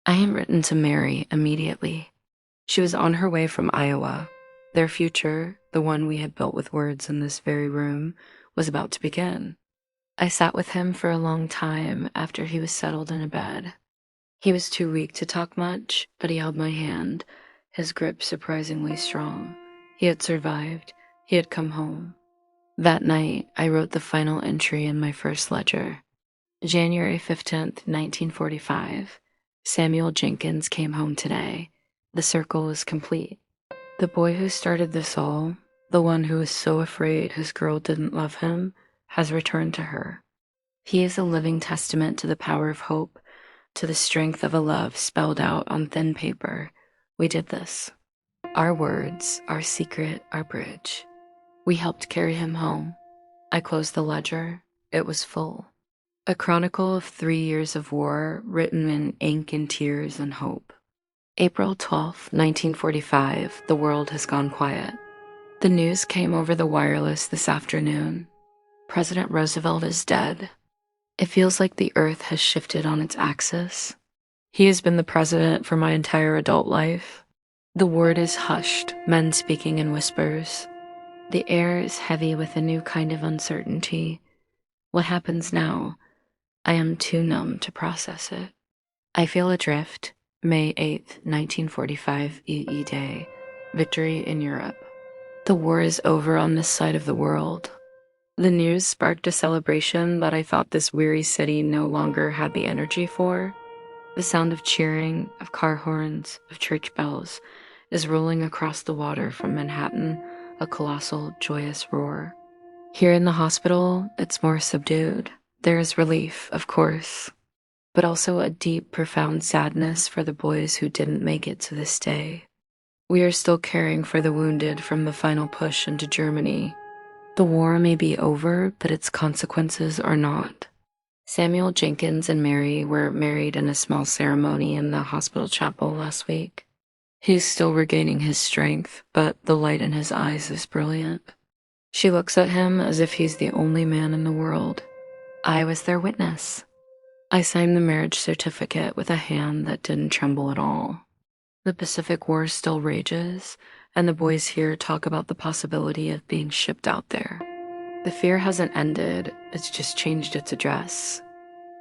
I had written to Mary immediately. She was on her way from Iowa. Their future, the one we had built with words in this very room, was about to begin. I sat with him for a long time after he was settled in a bed. He was too weak to talk much, but he held my hand, his grip surprisingly strong. He had survived. He had come home. That night, I wrote the final entry in my first ledger. January 15th, 1945. Samuel Jenkins came home today. The circle was complete. The boy who started this all, the one who was so afraid his girl didn't love him, has returned to her. He is a living testament to the power of hope, to the strength of a love spelled out on thin paper. We did this. Our words, our secret, our bridge. We helped carry him home. I closed the ledger. It was full. A chronicle of 3 years of war written in ink and tears and hope. April 12th, 1945, the world has gone quiet. The news came over the wireless this afternoon. President Roosevelt is dead. It feels like the earth has shifted on its axis. He has been the president for my entire adult life. The word is hushed, men speaking in whispers. The air is heavy with a new kind of uncertainty. What happens now? I am too numb to process it. I feel adrift. May 8th, 1945 EE Day. Victory in Europe. The war is over on this side of the world. The news sparked a celebration that I thought this weary city no longer had the energy for. The sound of cheering, of car horns, of church bells is rolling across the water from Manhattan, a colossal, joyous roar. Here in the hospital, it's more subdued. There is relief, of course, but also a deep, profound sadness for the boys who didn't make it to this day. We are still caring for the wounded from the final push into Germany. The war may be over, but its consequences are not. Samuel Jenkins and Mary were married in a small ceremony in the hospital chapel last week. He is still regaining his strength, but the light in his eyes is brilliant. She looks at him as if he's the only man in the world. I was their witness. I signed the marriage certificate with a hand that didn't tremble at all. The Pacific War still rages, and the boys here talk about the possibility of being shipped out there. The fear hasn't ended, it's just changed its address.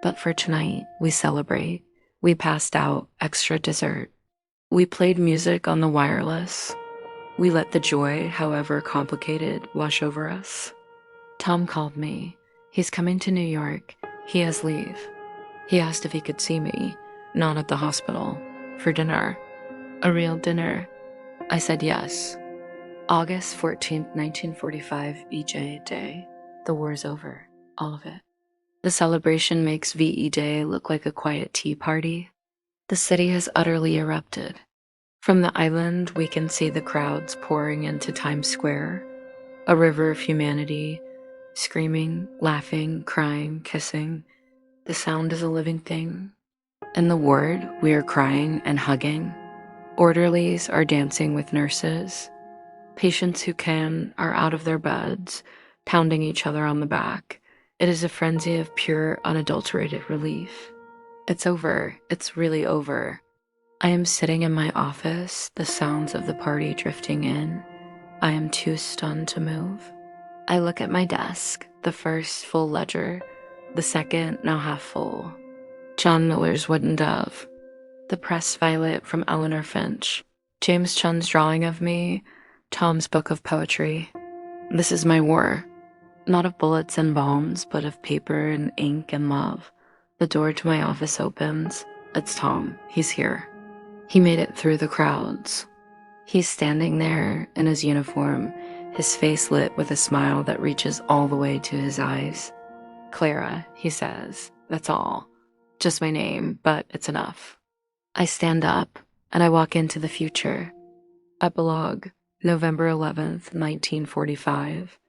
But for tonight, we celebrate. We passed out extra dessert. We played music on the wireless. We let the joy, however complicated, wash over us. Tom called me. He's coming to New York. He has leave. He asked if he could see me, not at the hospital, for dinner. A real dinner. I said yes. August 14th, 1945, EJ Day. The war's over. All of it. The celebration makes VE Day look like a quiet tea party. The city has utterly erupted. From the island, we can see the crowds pouring into Times Square, a river of humanity, screaming, laughing, crying, kissing. The sound is a living thing. In the ward, we are crying and hugging. Orderlies are dancing with nurses. Patients who can are out of their beds, pounding each other on the back. It is a frenzy of pure, unadulterated relief. It's over. It's really over. I am sitting in my office, the sounds of the party drifting in. I am too stunned to move. I look at my desk, the first full ledger, the second now half full. John Miller's Wooden Dove, the press violet from Arthur Finch, James Chun's drawing of me, Tom's book of poetry. This is my war, not of bullets and bombs, but of paper and ink and love. The door to my office opens. It's Tom. He's here. He made it through the crowds. He's standing there in his uniform, his face lit with a smile that reaches all the way to his eyes. Clara, he says, that's all. Just my name, but it's enough. I stand up and I walk into the future. Epilogue, November 11th, 1945.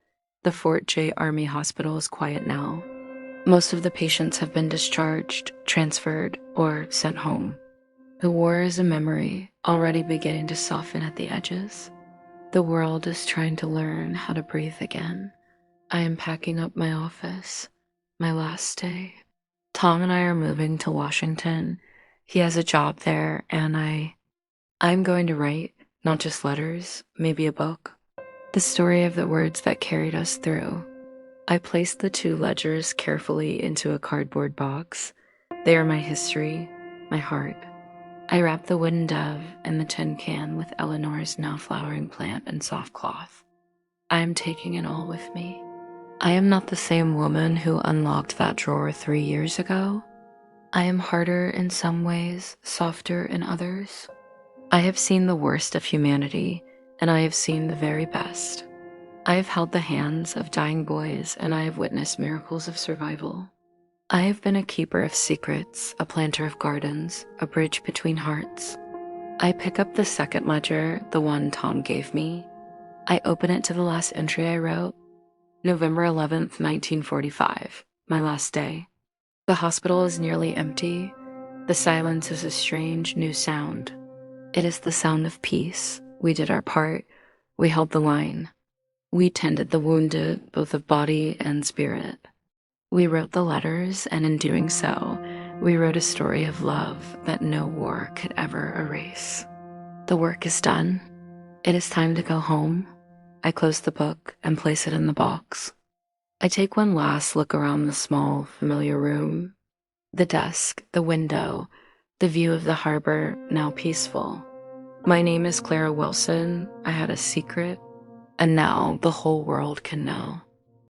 The Fort J Army Hospital is quiet now. Most of the patients have been discharged, transferred, or sent home. The war is a memory, already beginning to soften at the edges. The world is trying to learn how to breathe again. I am packing up my office. My last day. Tom and I are moving to Washington. He has a job there, and I'm going to write, not just letters, maybe a book. The story of the words that carried us through. I placed the 2 ledgers carefully into a cardboard box. They are my history, my heart. I wrapped the wooden dove in the tin can with Eleanor's now flowering plant and soft cloth. I am taking it all with me. I am not the same woman who unlocked that drawer 3 years ago. I am harder in some ways, softer in others. I have seen the worst of humanity, and I have seen the very best. I have held the hands of dying boys, and I have witnessed miracles of survival. I have been a keeper of secrets, a planter of gardens, a bridge between hearts. I pick up the second ledger, the one Tom gave me. I open it to the last entry I wrote. November 11th, 1945, my last day. The hospital is nearly empty. The silence is a strange new sound. It is the sound of peace. We did our part. We held the line. We tended the wounded, both of body and spirit. We wrote the letters, and in doing so, we wrote a story of love that no war could ever erase. The work is done. It is time to go home. I close the book and place it in the box. I take one last look around the small, familiar room. The desk, the window, the view of the harbor, now peaceful. My name is Clara Wilson. I had a secret, and now the whole world can know.